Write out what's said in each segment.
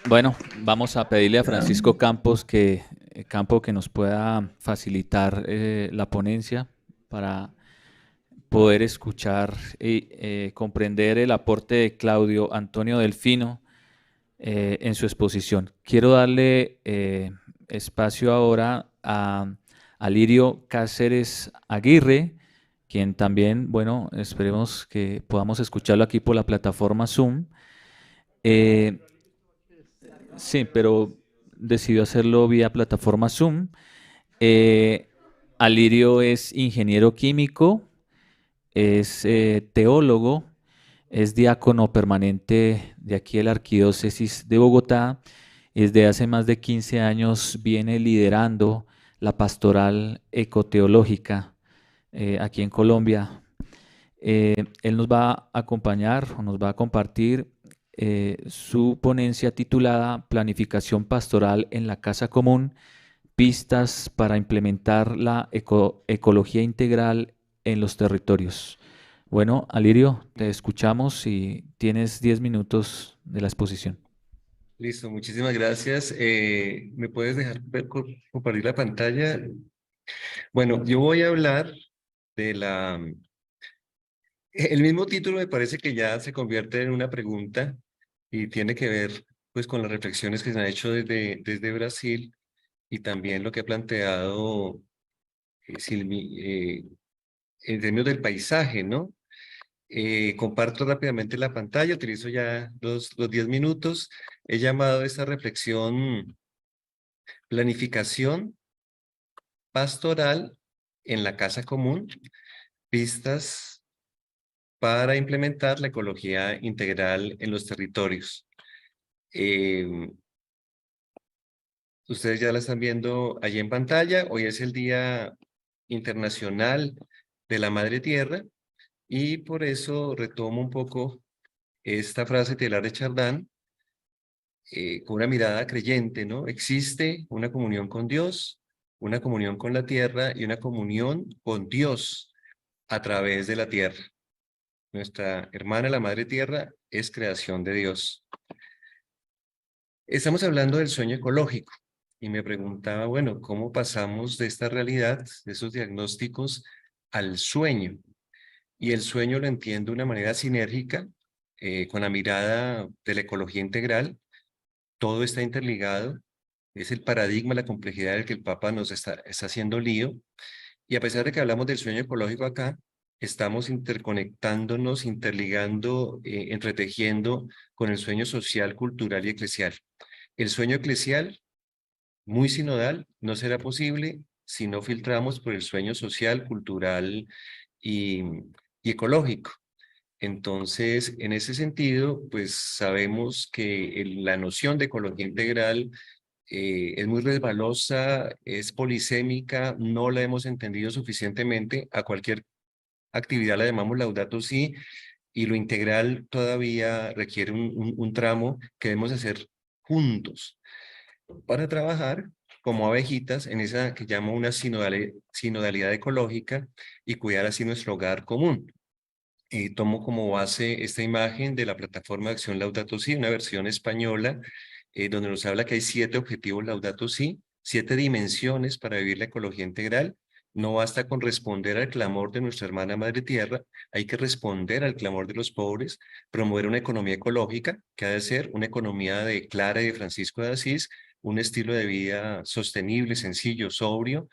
Bueno, vamos a pedirle a Francisco Campo que nos pueda facilitar la ponencia para poder escuchar y comprender el aporte de Claudio Antonio Delfino en su exposición. Quiero darle espacio ahora a Lirio Cáceres Aguirre, quien también, bueno, esperemos que podamos escucharlo aquí por la plataforma Zoom. Eh, Sí, pero decidió hacerlo vía plataforma Zoom. Eh, Alirio es ingeniero químico, es teólogo, es diácono permanente de aquí de la Arquidiócesis de Bogotá. Desde hace más de 15 años viene liderando la pastoral ecoteológica aquí en Colombia. Él nos va a acompañar o nos va a compartir su ponencia titulada Planificación Pastoral en la Casa Común, pistas para implementar la ecología integral en los territorios. Bueno, Alirio, te escuchamos y tienes 10 minutos de la exposición. Listo, muchísimas gracias. ¿Me puedes dejar compartir la pantalla? Bueno, yo voy a hablar de El mismo título me parece que ya se convierte en una pregunta y tiene que ver pues con las reflexiones que se han hecho desde Brasil y también lo que ha planteado Silvi en términos del paisaje, ¿no? Comparto rápidamente la pantalla, utilizo ya los 10 minutos. He llamado a esta reflexión planificación pastoral en la casa común, pistas para implementar la ecología integral en los territorios. Eh, Ustedes ya la están viendo allí en pantalla. Hoy es el Día Internacional de la Madre Tierra y por eso retomo un poco esta frase telar de Chardin con una mirada creyente, ¿no? Existe una comunión con Dios, una comunión con la tierra y una comunión con Dios a través de la tierra. Nuestra hermana, la Madre Tierra, es creación de Dios. Estamos hablando del sueño ecológico y me preguntaba, bueno, ¿cómo pasamos de esta realidad, de esos diagnósticos, al sueño? Y el sueño lo entiendo de una manera sinérgica, con la mirada de la ecología integral. Todo está interligado. Es el paradigma, la complejidad del que el Papa nos está haciendo lío. Y a pesar de que hablamos del sueño ecológico acá, estamos interconectándonos, interligando, entretejiendo con el sueño social, cultural y eclesial. El sueño eclesial, muy sinodal, no será posible si no filtramos por el sueño social, cultural y, y ecológico. Entonces, en ese sentido, pues sabemos que la noción de ecología integral es muy resbalosa, es polisémica, no la hemos entendido suficientemente. A cualquier actividad la llamamos Laudato Si, y lo integral todavía requiere un tramo que debemos hacer juntos para trabajar como abejitas en esa que llamo una sinodalidad ecológica y cuidar así nuestro hogar común. Tomo como base esta imagen de la plataforma de acción Laudato Si, una versión española, donde nos habla que hay 7 objetivos Laudato Si, 7 dimensiones para vivir la ecología integral. No basta con responder al clamor de nuestra hermana Madre Tierra, hay que responder al clamor de los pobres, promover una economía ecológica, que ha de ser una economía de Clara y de Francisco de Asís, un estilo de vida sostenible, sencillo, sobrio,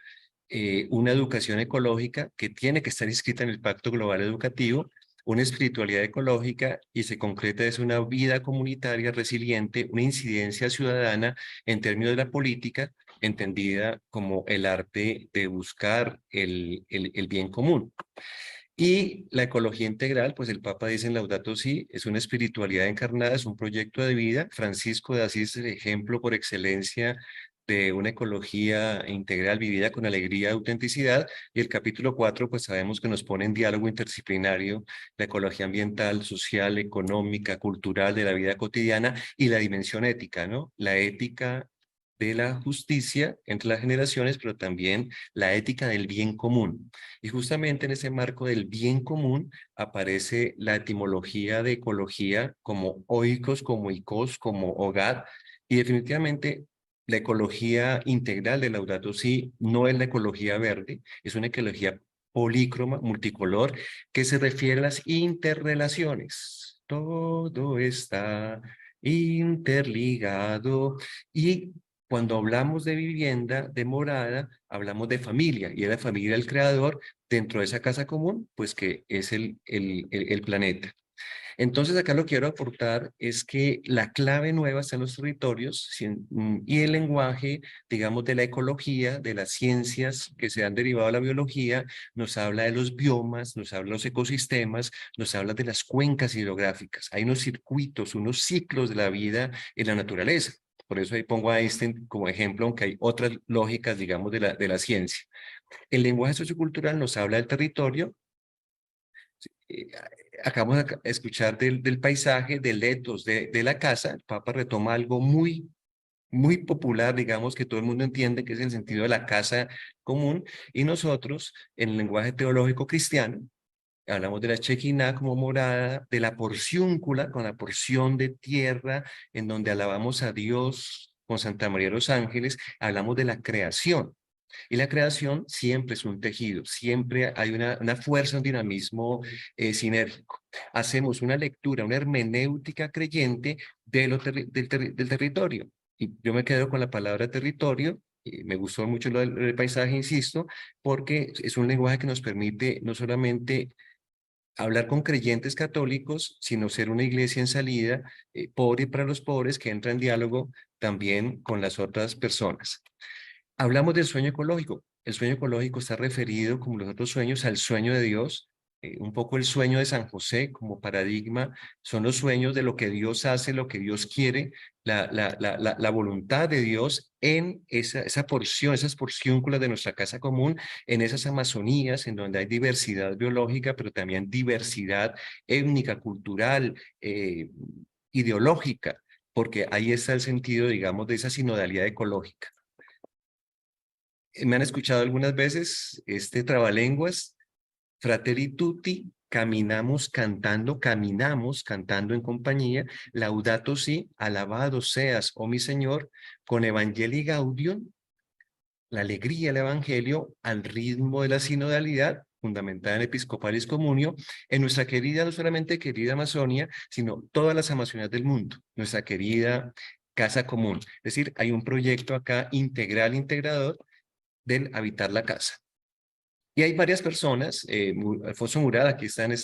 una educación ecológica que tiene que estar inscrita en el Pacto Global Educativo, una espiritualidad ecológica y se concreta es una vida comunitaria resiliente, una incidencia ciudadana en términos de la política, entendida como el arte de buscar el bien común. Y la ecología integral, pues el Papa dice en Laudato Si, es una espiritualidad encarnada, es un proyecto de vida. Francisco de Asís es el ejemplo por excelencia de una ecología integral vivida con alegría y autenticidad. Y el capítulo 4, pues sabemos que nos pone en diálogo interdisciplinario la ecología ambiental, social, económica, cultural de la vida cotidiana y la dimensión ética, ¿no? La ética de la justicia entre las generaciones, pero también la ética del bien común. Y justamente en ese marco del bien común aparece la etimología de ecología como oikos, como ikos, como hogar, Y definitivamente la ecología integral de Laudato Si no es la ecología verde, es una ecología polícroma, multicolor, que se refiere a las interrelaciones. Todo está interligado. Y cuando hablamos de vivienda, de morada, hablamos de familia, y es la familia del creador dentro de esa casa común, pues que es el planeta. Entonces acá lo que quiero aportar es que la clave nueva está en los territorios y el lenguaje, digamos, de la ecología, de las ciencias que se han derivado de la biología, nos habla de los biomas, nos habla de los ecosistemas, nos habla de las cuencas hidrográficas. Hay unos circuitos, unos ciclos de la vida en la naturaleza. Por eso ahí pongo a Einstein como ejemplo, aunque hay otras lógicas, digamos, de la ciencia. El lenguaje sociocultural nos habla del territorio. eh, Acabamos de escuchar del paisaje, del etos de la casa. El Papa retoma algo muy popular, digamos, que todo el mundo entiende, que es el sentido de la casa común, y nosotros, en el lenguaje teológico cristiano, hablamos de la Shekinah como morada, de la porciúncula, con la porción de tierra, en donde alabamos a Dios con Santa María de los Ángeles, hablamos de la creación. Y la creación siempre es un tejido, siempre hay una fuerza, un dinamismo sinérgico. Hacemos una lectura, una hermenéutica creyente del territorio. Y yo me quedo con la palabra territorio. Y me gustó mucho lo del paisaje, insisto, porque es un lenguaje que nos permite no solamente hablar con creyentes católicos, sino ser una iglesia en salida, pobre para los pobres, que entra en diálogo también con las otras personas. Hablamos del sueño ecológico. El sueño ecológico está referido, como los otros sueños, al sueño de Dios. Un poco el sueño de San José como paradigma son los sueños de lo que Dios hace, lo que Dios quiere, la voluntad de Dios en esa porción, esas porciónculas de nuestra casa común, en esas Amazonías, en donde hay diversidad biológica, pero también diversidad étnica, cultural, ideológica, porque ahí está el sentido, digamos, de esa sinodalidad ecológica. Me han escuchado algunas veces este trabalenguas, Fratelli Tutti, caminamos cantando en compañía, Laudato Si, alabado seas, oh mi Señor, con Evangelii Gaudium, la alegría del Evangelio al ritmo de la sinodalidad, fundamentada en Episcopalis Communio, en nuestra querida, no solamente querida Amazonia, sino todas las Amazonías del mundo, nuestra querida casa común. Es decir, hay un proyecto acá integral, integrador, del habitar la casa. Y hay varias personas, Alfonso Murad, aquí está en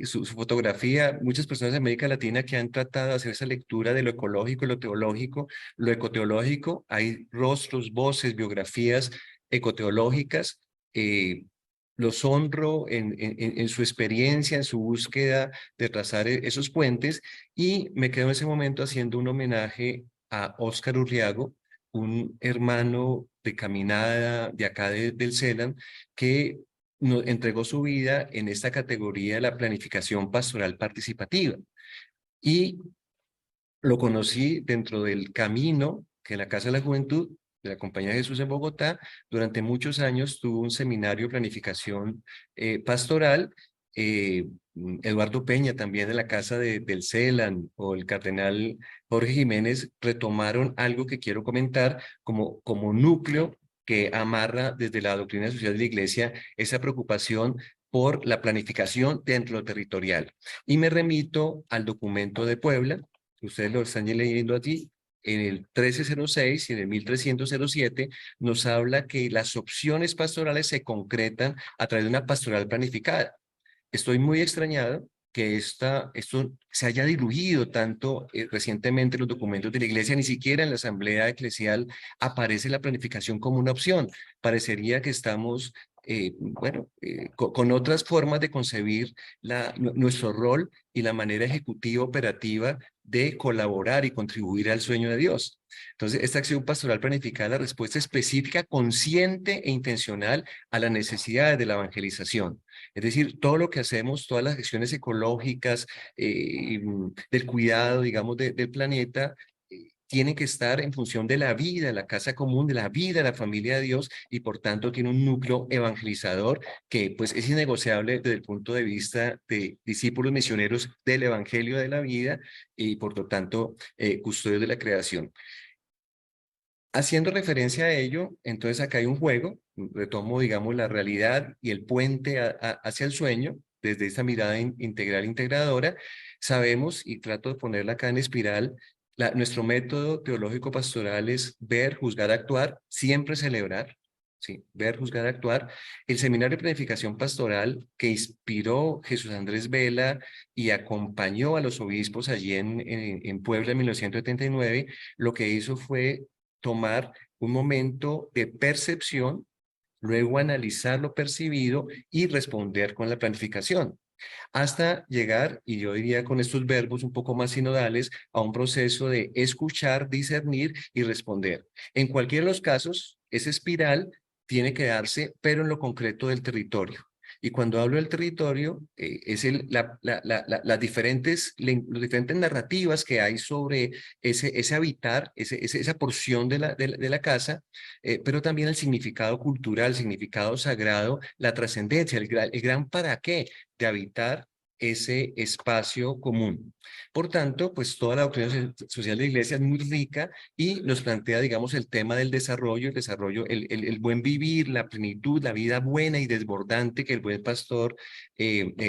su fotografía, muchas personas de América Latina que han tratado de hacer esa lectura de lo ecológico, lo teológico, lo ecoteológico. Hay rostros, voces, biografías ecoteológicas. Los honro en su experiencia, en su búsqueda de trazar esos puentes, y me quedo en ese momento haciendo un homenaje a Óscar Urriago, un hermano de caminada de acá del CELAN, que nos entregó su vida en esta categoría de la planificación pastoral participativa. Y lo conocí dentro del camino que en la Casa de la Juventud de la Compañía de Jesús en Bogotá, durante muchos años tuvo un seminario de planificación pastoral. Eduardo Peña también de la Casa del CELAN, o el cardenal Jorge Jiménez, retomaron algo que quiero comentar como núcleo que amarra desde la doctrina social de la Iglesia esa preocupación por la planificación dentro de lo territorial. Y me remito al documento de Puebla, que ustedes lo están leyendo allí, en el 1306 y en el 1307, nos habla que las opciones pastorales se concretan a través de una pastoral planificada. Estoy muy extrañado que esto se haya diluido tanto recientemente en los documentos de la Iglesia. Ni siquiera en la Asamblea Eclesial aparece la planificación como una opción. Parecería que estamos, con otras formas de concebir nuestro rol y la manera ejecutiva operativa de colaborar y contribuir al sueño de Dios. Entonces, esta acción pastoral planificada es la respuesta específica, consciente e intencional a las necesidades de la evangelización. Es decir, todo lo que hacemos, todas las acciones ecológicas, del cuidado, digamos, del planeta, tienen que estar en función de la vida, la casa común, de la vida, la familia de Dios, y por tanto tiene un núcleo evangelizador que pues es innegociable desde el punto de vista de discípulos misioneros del evangelio de la vida y por lo tanto custodios de la creación. Haciendo referencia a ello, entonces acá hay un juego, retomo, digamos, la realidad y el puente hacia el sueño, desde esta mirada integral integradora, sabemos, y trato de ponerla acá en espiral, nuestro método teológico pastoral es ver, juzgar, actuar, siempre celebrar, ¿sí? Ver, juzgar, actuar. El seminario de planificación pastoral que inspiró Jesús Andrés Vela y acompañó a los obispos allí en Puebla en 1979, lo que hizo fue tomar un momento de percepción, luego analizar lo percibido y responder con la planificación, hasta llegar, y yo diría con estos verbos un poco más sinodales, a un proceso de escuchar, discernir y responder. En cualquiera de los casos, esa espiral tiene que darse, pero en lo concreto del territorio. Y cuando hablo del territorio, es las diferentes narrativas que hay sobre ese habitar, esa porción de la casa, pero también el significado cultural, el significado sagrado, la trascendencia, el gran para qué de habitar ese espacio común. Por tanto, pues toda la doctrina social de la Iglesia es muy rica y nos plantea, digamos, el tema del desarrollo, el buen vivir, la plenitud, la vida buena y desbordante que el buen pastor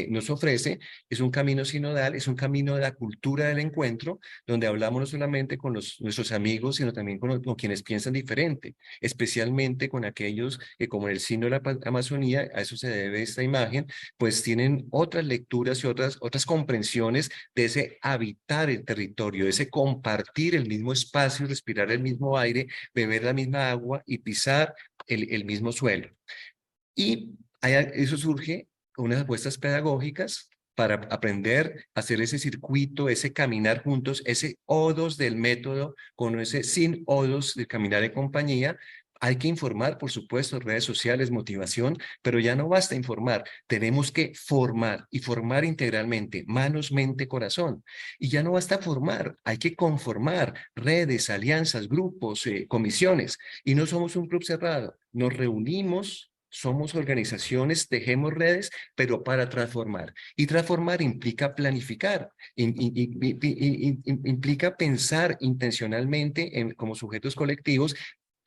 nos ofrece. Es un camino sinodal, es un camino de la cultura del encuentro, donde hablamos no solamente con nuestros amigos, sino también con quienes piensan diferente, especialmente con aquellos que, como en el signo de la Amazonía, a eso se debe esta imagen, pues tienen otras lecturas y otras comprensiones de ese habitar el territorio, de ese compartir el mismo espacio, respirar el mismo aire, beber la misma agua y pisar el mismo suelo. Y eso surge con unas apuestas pedagógicas para aprender a hacer ese circuito, ese caminar juntos, ese odos del método con ese sin odos de caminar en compañía. Hay que informar, por supuesto, redes sociales, motivación, pero ya no basta informar, tenemos que formar y formar integralmente, manos, mente, corazón. Y ya no basta formar, hay que conformar redes, alianzas, grupos, comisiones. Y no somos un club cerrado, nos reunimos. Somos organizaciones, tejemos redes, pero para transformar. Y transformar implica planificar, implica pensar intencionalmente como sujetos colectivos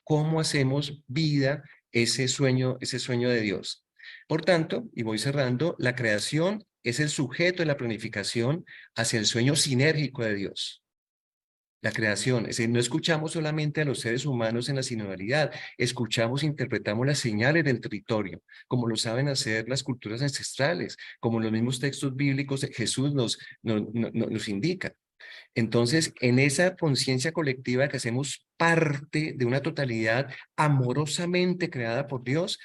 cómo hacemos vida ese sueño de Dios. Por tanto, y voy cerrando, la creación es el sujeto de la planificación hacia el sueño sinérgico de Dios. La creación, es decir, no escuchamos solamente a los seres humanos en la sinodalidad, escuchamos e interpretamos las señales del territorio, como lo saben hacer las culturas ancestrales, como los mismos textos bíblicos Jesús nos indica. Entonces, en esa conciencia colectiva que hacemos parte de una totalidad amorosamente creada por Dios,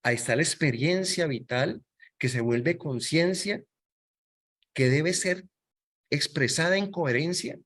ahí está la experiencia vital que se vuelve conciencia, que debe ser expresada en coherencia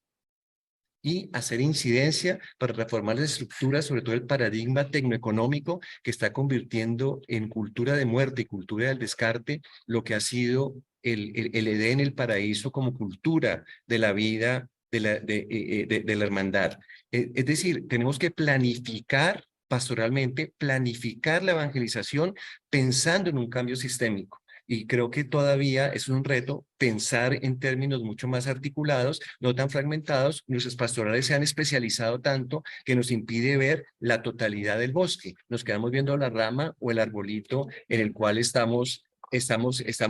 y hacer incidencia para reformar las estructuras, sobre todo el paradigma tecnoeconómico que está convirtiendo en cultura de muerte y cultura del descarte lo que ha sido el Edén, el paraíso como cultura de la vida, de la hermandad. Es decir, tenemos que planificar pastoralmente, planificar la evangelización pensando en un cambio sistémico. Y creo que todavía es un reto pensar en términos mucho más articulados, no tan fragmentados. Nuestros pastorales se han especializado tanto que nos impide ver la totalidad del bosque. Nos quedamos viendo la rama o el arbolito en el cual estamos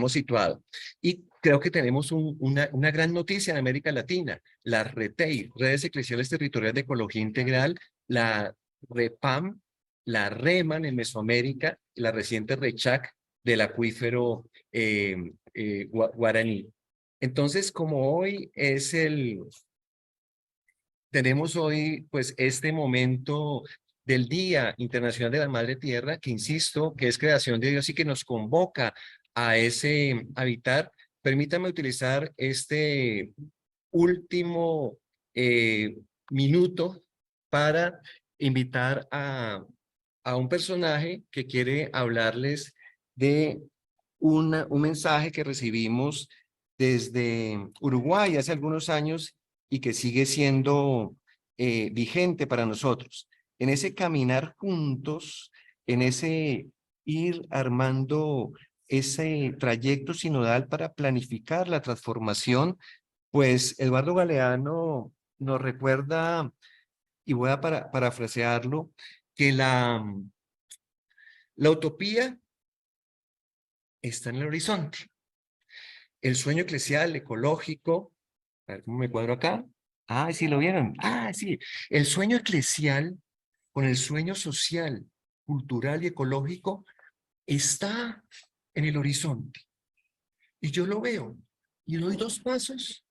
situados. Y creo que tenemos una gran noticia en América Latina, la RETEI, Redes Eclesiales Territoriales de Ecología Integral, la REPAM, la REMAN en Mesoamérica, la reciente RECHAC del acuífero guaraní. Entonces, como hoy tenemos hoy pues este momento del Día Internacional de la Madre Tierra, que insisto, que es creación de Dios y que nos convoca a ese habitar, permítame utilizar este último minuto para invitar a un personaje que quiere hablarles de un mensaje que recibimos desde Uruguay hace algunos años y que sigue siendo vigente para nosotros. En ese caminar juntos, en ese ir armando ese trayecto sinodal para planificar la transformación, pues Eduardo Galeano nos recuerda, y voy a parafrasearlo, que la utopía está en el horizonte. El sueño eclesial, ecológico, a ver cómo me cuadro acá. Ah, sí, lo vieron. Ah, sí. El sueño eclesial con el sueño social, cultural y ecológico está en el horizonte. Y yo lo veo y doy 2 pasos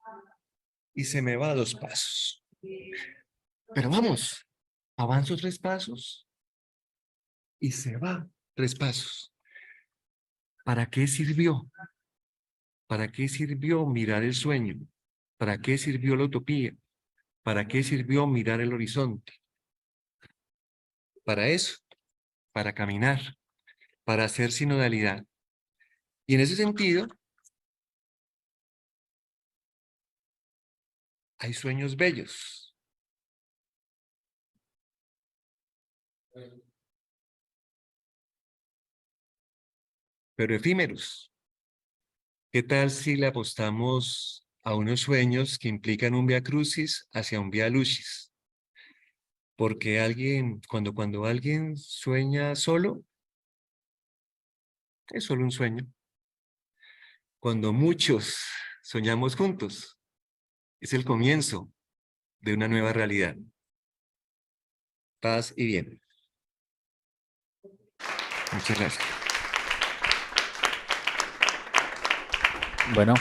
y se me va 2 pasos. Pero vamos, avanzo 3 pasos y se va 3 pasos. ¿Para qué sirvió? ¿Para qué sirvió mirar el sueño? ¿Para qué sirvió la utopía? ¿Para qué sirvió mirar el horizonte? Para eso, para caminar, para hacer sinodalidad. Y en ese sentido, hay sueños bellos. Pero efímeros. ¿Qué tal si le apostamos a unos sueños que implican un vía crucis hacia un vía lucis? Porque cuando alguien sueña solo, es solo un sueño. Cuando muchos soñamos juntos, es el comienzo de una nueva realidad. Paz y bien. Muchas gracias. Bueno,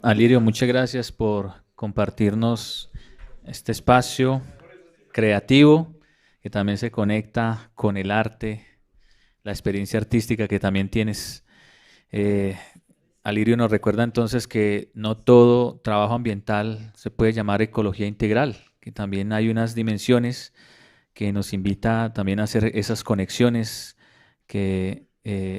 Alirio, muchas gracias por compartirnos este espacio creativo que también se conecta con el arte, la experiencia artística que también tienes. Alirio nos recuerda entonces que no todo trabajo ambiental se puede llamar ecología integral, que también hay unas dimensiones que nos invita también a hacer esas conexiones que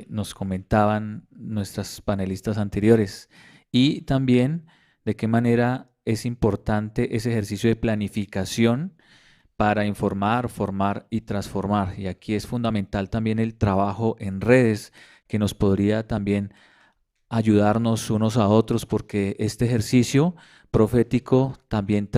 nos comentaban nuestras panelistas anteriores, y también de qué manera es importante ese ejercicio de planificación para informar, formar y transformar. Y aquí es fundamental también el trabajo en redes, que nos podría también ayudarnos unos a otros, porque este ejercicio profético también